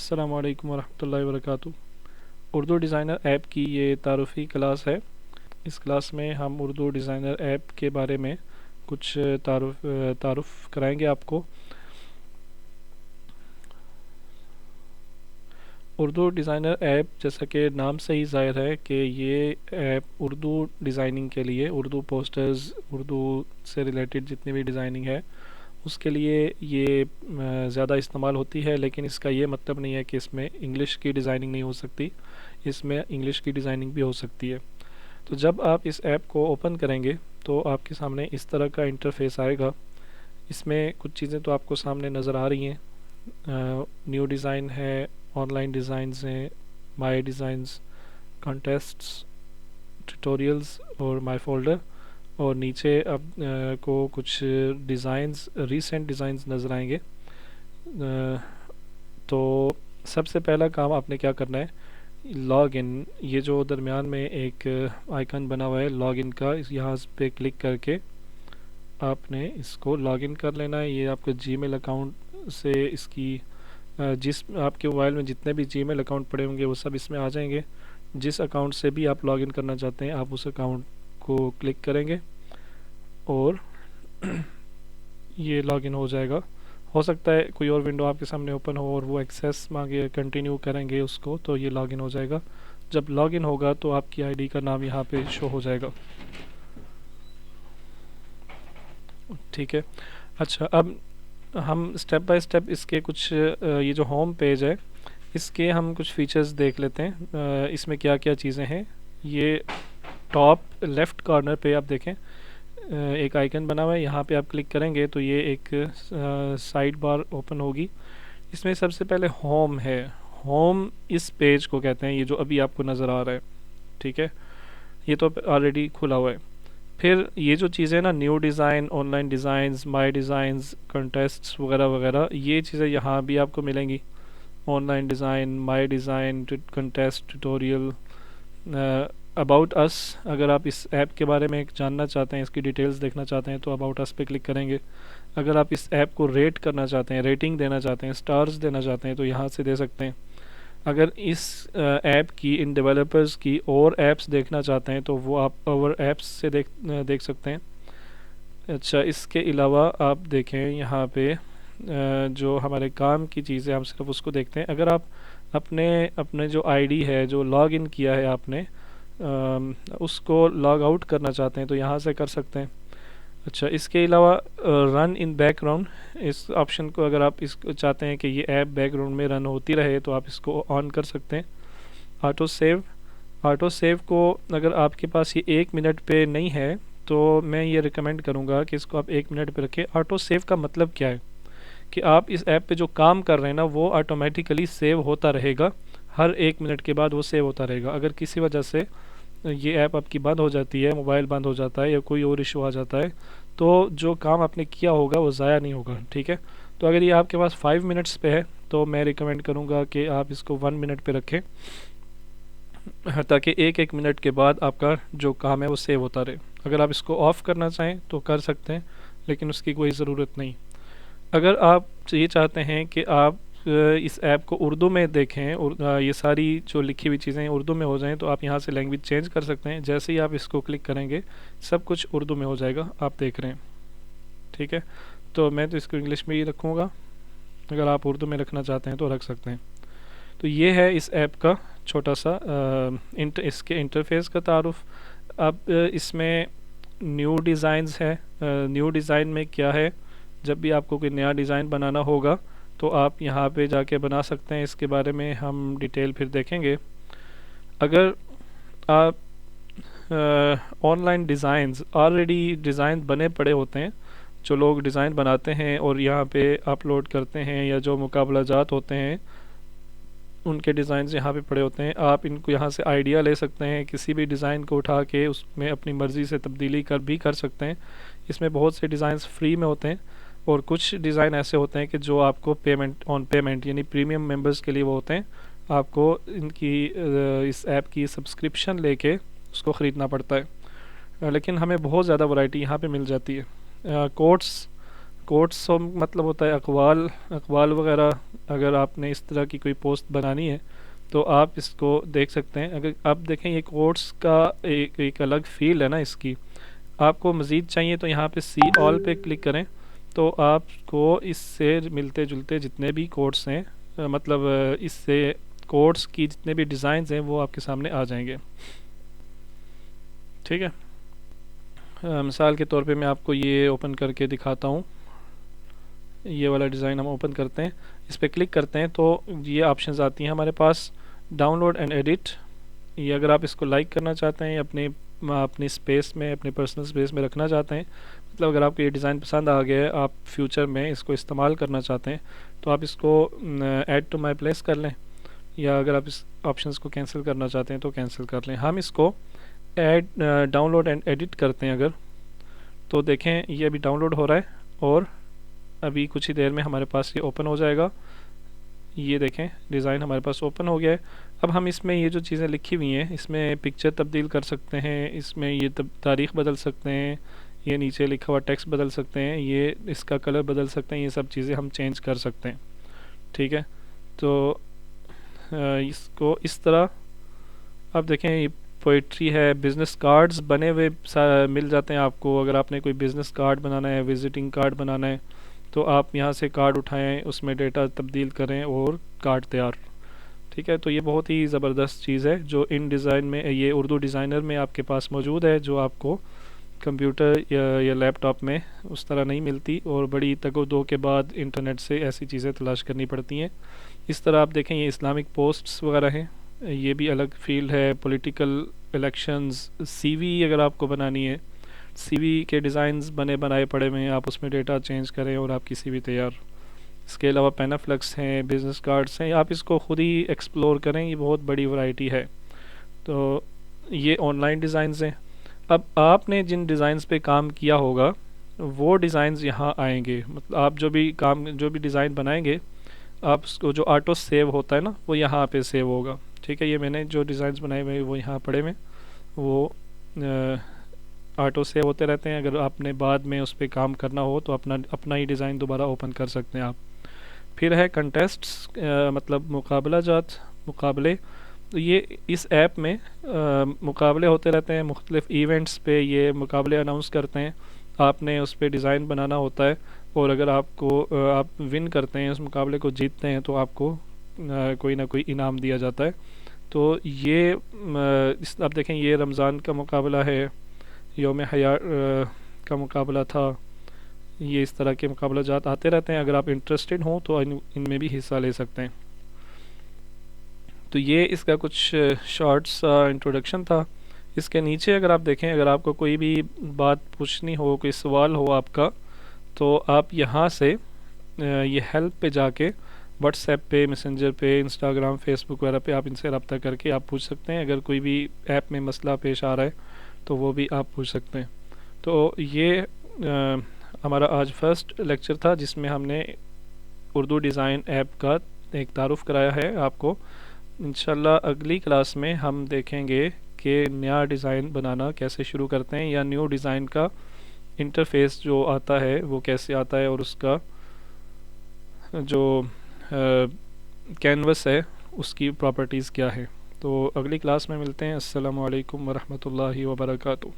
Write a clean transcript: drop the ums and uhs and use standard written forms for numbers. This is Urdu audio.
السلام علیکم ورحمۃ اللہ وبرکاتہ۔ اردو ڈیزائنر ایپ کی یہ تعارفی کلاس ہے۔ اس کلاس میں ہم اردو ڈیزائنر ایپ کے بارے میں کچھ تعارف کرائیں گے آپ کو۔ اردو ڈیزائنر ایپ جیسا کہ نام سے ہی ظاہر ہے کہ یہ ایپ اردو ڈیزائننگ کے لیے، اردو پوسٹرز، اردو سے ریلیٹڈ جتنی بھی ڈیزائننگ ہے اس کے لیے یہ زیادہ استعمال ہوتی ہے، لیکن اس کا یہ مطلب نہیں ہے کہ اس میں انگلش کی ڈیزائننگ نہیں ہو سکتی، اس میں انگلش کی ڈیزائننگ بھی ہو سکتی ہے۔ تو جب آپ اس ایپ کو اوپن کریں گے تو آپ کے سامنے اس طرح کا انٹرفیس آئے گا۔ اس میں کچھ چیزیں تو آپ کو سامنے نظر آ رہی ہیں۔ نیو ڈیزائن ہے، آن لائن ڈیزائنز ہیں، مائی ڈیزائنز، کانٹیسٹس، ٹیوٹوریلز اور مائی فولڈر، اور نیچے اب کو کچھ ڈیزائنز، ریسنٹ ڈیزائنز نظر آئیں گے۔ تو سب سے پہلا کام آپ نے کیا کرنا ہے، لاگ ان، یہ جو درمیان میں ایک آئیکن بنا ہوا ہے لاگ ان کا، یہاں پہ کلک کر کے آپ نے اس کو لاگ ان کر لینا ہے۔ یہ آپ کے جی میل اکاؤنٹ سے اس کی جس آپ کے موبائل میں جتنے بھی جی میل اکاؤنٹ پڑے ہوں گے وہ سب اس میں آ جائیں گے۔ جس اکاؤنٹ سے بھی آپ لاگ ان کرنا چاہتے ہیں آپ اس اکاؤنٹ کو کلک کریں گے اور یہ لاگ ان ہو جائے گا۔ ہو سکتا ہے کوئی اور ونڈو آپ کے سامنے اوپن ہو اور وہ ایکسیس مانگے، کنٹینیو کریں گے اس کو تو یہ لاگ ان ہو جائے گا۔ جب لاگ ان ہوگا تو آپ کی آئی ڈی کا نام یہاں پہ شو ہو جائے گا۔ ٹھیک ہے، اچھا اب ہم سٹیپ بائی سٹیپ اس کے کچھ یہ جو ہوم پیج ہے اس کے ہم کچھ فیچرز دیکھ لیتے ہیں۔ اس میں کیا کیا چیزیں ہیں۔ یہ ٹاپ لیفٹ کارنر پہ آپ دیکھیں ایک آئیکن بنا ہوا ہے، یہاں پہ آپ کلک کریں گے تو یہ ایک سائڈ بار اوپن ہوگی۔ اس میں سب سے پہلے ہوم ہے، ہوم اس پیج کو کہتے ہیں، یہ جو ابھی آپ کو نظر آ رہا ہے، ٹھیک ہے، یہ تو آلریڈی کھلا ہوا ہے۔ پھر یہ جو چیزیں نا، new design, online designs, my designs, contests وغیرہ وغیرہ، یہ چیزیں یہاں بھی آپ کو ملیں گی۔ Online design, my design, contest, tutorial, about اس، اگر آپ اس ایپ کے بارے میں جاننا چاہتے ہیں، اس کی ڈیٹیلز دیکھنا چاہتے ہیں تو اباؤٹ اس پہ کلک کریں گے۔ اگر آپ اس ایپ کو ریٹ کرنا چاہتے ہیں، ریٹنگ دینا چاہتے ہیں، سٹارز دینا چاہتے ہیں تو یہاں سے دے سکتے ہیں۔ اگر اس ایپ کی، ان ڈیولپرز کی اور ایپس دیکھنا چاہتے ہیں تو وہ آپ اور ایپس سے دیکھ سکتے ہیں۔ اچھا، اس کے علاوہ آپ دیکھیں یہاں پہ جو ہمارے کام کی چیزیں، ہم صرف اس کو دیکھتے ہیں۔ اگر آپ اپنے جو آئی ڈی ہے، جو لاگ ان کیا ہے آپ نے، اس کو لاگ آؤٹ کرنا چاہتے ہیں تو یہاں سے کر سکتے ہیں۔ اچھا، اس کے علاوہ رن ان بیک گراؤنڈ، اس آپشن کو اگر آپ اس کو چاہتے ہیں کہ یہ ایپ بیک گراؤنڈ میں رن ہوتی رہے تو آپ اس کو آن کر سکتے ہیں۔ آٹو سیو، آٹو سیو کو اگر آپ کے پاس یہ 1 منٹ پہ نہیں ہے تو میں یہ ریکمینڈ کروں گا کہ اس کو آپ 1 منٹ پہ رکھیں۔ آٹو سیو کا مطلب کیا ہے کہ آپ اس ایپ پہ جو کام کر رہے ہیں نا وہ آٹومیٹیکلی سیو ہوتا رہے گا، ہر 1 منٹ کے بعد وہ سیو ہوتا رہے گا۔ اگر کسی وجہ سے یہ ایپ آپ کی بند ہو جاتی ہے، موبائل بند ہو جاتا ہے یا کوئی اور ایشو آ جاتا ہے تو جو کام آپ نے کیا ہوگا وہ ضائع نہیں ہوگا، ٹھیک ہے۔ تو اگر یہ آپ کے پاس 5 منٹس پہ ہے تو میں ریکمینڈ کروں گا کہ آپ اس کو 1 منٹ پہ رکھیں تاکہ 1 منٹ کے بعد آپ کا جو کام ہے وہ سیو ہوتا رہے۔ اگر آپ اس کو آف کرنا چاہیں تو کر سکتے ہیں، لیکن اس کی کوئی ضرورت نہیں۔ اگر آپ یہ چاہتے ہیں کہ آپ اس ایپ کو اردو میں دیکھیں اور یہ ساری جو لکھی ہوئی چیزیں اردو میں ہو جائیں تو آپ یہاں سے لینگویج چینج کر سکتے ہیں۔ جیسے ہی آپ اس کو کلک کریں گے سب کچھ اردو میں ہو جائے گا، آپ دیکھ رہے ہیں، ٹھیک ہے۔ تو میں تو اس کو انگلش میں ہی رکھوں گا، اگر آپ اردو میں رکھنا چاہتے ہیں تو رکھ سکتے ہیں۔ تو یہ ہے اس ایپ کا چھوٹا سا اس کے انٹرفیس کا تعارف۔ اب اس میں نیو ڈیزائنز ہے۔ نیو ڈیزائن میں کیا ہے، جب بھی آپ کو کوئی نیا ڈیزائن بنانا ہوگا تو آپ یہاں پہ جا کے بنا سکتے ہیں۔ اس کے بارے میں ہم ڈیٹیل پھر دیکھیں گے۔ اگر آپ on line designs, already design بنے پڑے ہوتے ہیں، جو لوگ ڈیزائن بناتے ہیں اور یہاں پہ اپلوڈ کرتے ہیں، یا جو مقابلہ جات ہوتے ہیں ان کے ڈیزائنز یہاں پہ پڑے ہوتے ہیں، آپ ان کو یہاں سے آئیڈیا لے سکتے ہیں، کسی بھی ڈیزائن کو اٹھا کے اس میں اپنی مرضی سے تبدیلی کر سکتے ہیں۔ اس میں بہت سے ڈیزائنز فری میں ہوتے ہیں اور کچھ ڈیزائن ایسے ہوتے ہیں کہ جو آپ کو پیمنٹ یعنی پریمیم ممبرز کے لیے وہ ہوتے ہیں، آپ کو ان کی اس ایپ کی سبسکرپشن لے کے اس کو خریدنا پڑتا ہے، لیکن ہمیں بہت زیادہ ورائٹی یہاں پہ مل جاتی ہے۔ کوٹس کوٹس مطلب ہوتا ہے اقوال، اقوال وغیرہ. اگر آپ نے اس طرح کی کوئی پوسٹ بنانی ہے تو آپ اس کو دیکھ سکتے ہیں. اگر آپ دیکھیں یہ کوٹس کا ایک الگ فیل ہے نا اس کی. آپ کو مزید چاہیے تو یہاں پہ سی آل پہ کلک کریں تو آپ کو اس سے ملتے جلتے جتنے بھی کوٹس ہیں مطلب اس سے کوٹس کی جتنے بھی ڈیزائنز ہیں وہ آپ کے سامنے آ جائیں گے. ٹھیک ہے. مثال کے طور پہ میں آپ کو یہ اوپن کر کے دکھاتا ہوں. یہ والا ڈیزائن ہم اوپن کرتے ہیں، اس پہ کلک کرتے ہیں تو یہ آپشنز آتی ہیں ہمارے پاس. ڈاؤن لوڈ اینڈ ایڈٹ، یہ اگر آپ اس کو لائک کرنا چاہتے ہیں اپنی اسپیس میں، اپنے پرسنل اسپیس میں رکھنا چاہتے ہیں، مطلب اگر آپ کو یہ ڈیزائن پسند آ گیا ہے، آپ فیوچر میں اس کو استعمال کرنا چاہتے ہیں تو آپ اس کو ایڈ ٹو مائی پلیس کر لیں، یا اگر آپ اس آپشنس کو کینسل کرنا چاہتے ہیں تو کینسل کر لیں. ہم اس کو ڈاؤن لوڈ اینڈ ایڈٹ کرتے ہیں اگر، تو دیکھیں یہ ابھی ڈاؤن لوڈ ہو رہا ہے اور ابھی کچھ ہی دیر میں ہمارے پاس یہ اوپن ہو جائے گا. یہ دیکھیں ڈیزائن ہمارے پاس اوپن ہو گیا ہے. اب ہم اس میں یہ جو چیزیں لکھی ہوئی ہیں اس میں پکچر تبدیل کر سکتے ہیں، اس میں یہ تاریخ بدل سکتے ہیں، یہ نیچے لکھا ہوا ٹیکسٹ بدل سکتے ہیں، یہ اس کا کلر بدل سکتے ہیں، یہ سب چیزیں ہم چینج کر سکتے ہیں. ٹھیک ہے. تو اس کو اس طرح اب دیکھیں یہ پوئٹری ہے، بزنس کارڈز بنے ہوئے مل جاتے ہیں آپ کو. اگر آپ نے کوئی بزنس کارڈ بنانا ہے، وزٹنگ کارڈ بنانا ہے تو آپ یہاں سے کارڈ اٹھائیں، اس میں ڈیٹا تبدیل کریں اور کارڈ تیار. ٹھیک ہے. تو یہ بہت ہی زبردست چیز ہے جو ان ڈیزائن میں، یہ اردو ڈیزائنر میں آپ کے پاس موجود ہے، جو آپ کو کمپیوٹر یا لیپ ٹاپ میں اس طرح نہیں ملتی اور بڑی تگ و دو کے بعد انٹرنیٹ سے ایسی چیزیں تلاش کرنی پڑتی ہیں. اس طرح آپ دیکھیں یہ اسلامک پوسٹس وغیرہ ہیں، یہ بھی الگ فیلڈ ہے. پولیٹیکل الیکشنز، سی وی اگر آپ کو بنانی ہے، سی وی کے ڈیزائنز بنائے پڑے ہوئے ہیں، آپ اس میں ڈیٹا چینج کریں اور آپ کی سی وی تیار. اس کے علاوہ پینافلیکس ہیں، بزنس کارڈز ہیں، آپ اس کو خود ہی ایکسپلور کریں، یہ بہت بڑی ورائٹی ہے. تو یہ آن لائن ڈیزائنز ہیں. اب آپ نے جن ڈیزائنز پہ کام کیا ہوگا وہ ڈیزائنز یہاں آئیں گے. مطلب آپ جو بھی ڈیزائن بنائیں گے، آپ اس کو جو آٹو سیو ہوتا ہے نا وہ یہاں پہ سیو ہوگا. ٹھیک ہے. یہ میں نے جو ڈیزائنز بنائے ہوئے وہ یہاں پڑے ہوئے وہ آٹو سیو ہوتے رہتے ہیں. اگر آپ نے بعد میں اس پہ کام کرنا ہو تو اپنا ہی ڈیزائن دوبارہ اوپن کر سکتے ہیں آپ. پھر ہے کنٹیسٹس، مطلب مقابلہ جات، مقابلے. تو یہ اس ایپ میں مقابلے ہوتے رہتے ہیں، مختلف ایونٹس پہ یہ مقابلے اناؤنس کرتے ہیں. آپ نے اس پہ ڈیزائن بنانا ہوتا ہے اور اگر آپ ون کرتے ہیں، اس مقابلے کو جیتتے ہیں تو آپ کو کوئی نہ کوئی انعام دیا جاتا ہے. تو یہ اب دیکھیں یہ رمضان کا مقابلہ ہے، یوم حیا کا مقابلہ تھا. یہ اس طرح کے مقابلہ جات آتے رہتے ہیں. اگر آپ انٹرسٹڈ ہوں تو ان میں بھی حصہ لے سکتے ہیں. تو یہ اس کا کچھ شارٹس انٹروڈکشن تھا. اس کے نیچے اگر آپ دیکھیں، اگر آپ کو کوئی بھی بات پوچھنی ہو، کوئی سوال ہو آپ کا، تو آپ یہاں سے یہ ہیلپ پہ جا کے واٹس ایپ پہ، میسنجر پہ، انسٹاگرام، فیس بک وغیرہ پہ آپ ان سے رابطہ کر کے آپ پوچھ سکتے ہیں. اگر کوئی بھی ایپ میں مسئلہ پیش آ رہا ہے تو وہ بھی آپ پوچھ سکتے ہیں. تو یہ ہمارا آج فرسٹ لیکچر تھا جس میں ہم نے اردو ڈیزائن ایپ کا ایک تعارف کرایا ہے آپ کو. انشاءاللہ اگلی کلاس میں ہم دیکھیں گے کہ نیا ڈیزائن بنانا کیسے شروع کرتے ہیں، یا نیو ڈیزائن کا انٹرفیس جو آتا ہے وہ کیسے آتا ہے، اور اس کا جو کینوس ہے اس کی پراپرٹیز کیا ہے. تو اگلی کلاس میں ملتے ہیں. السلام علیکم ورحمۃ اللہ وبرکاتہ.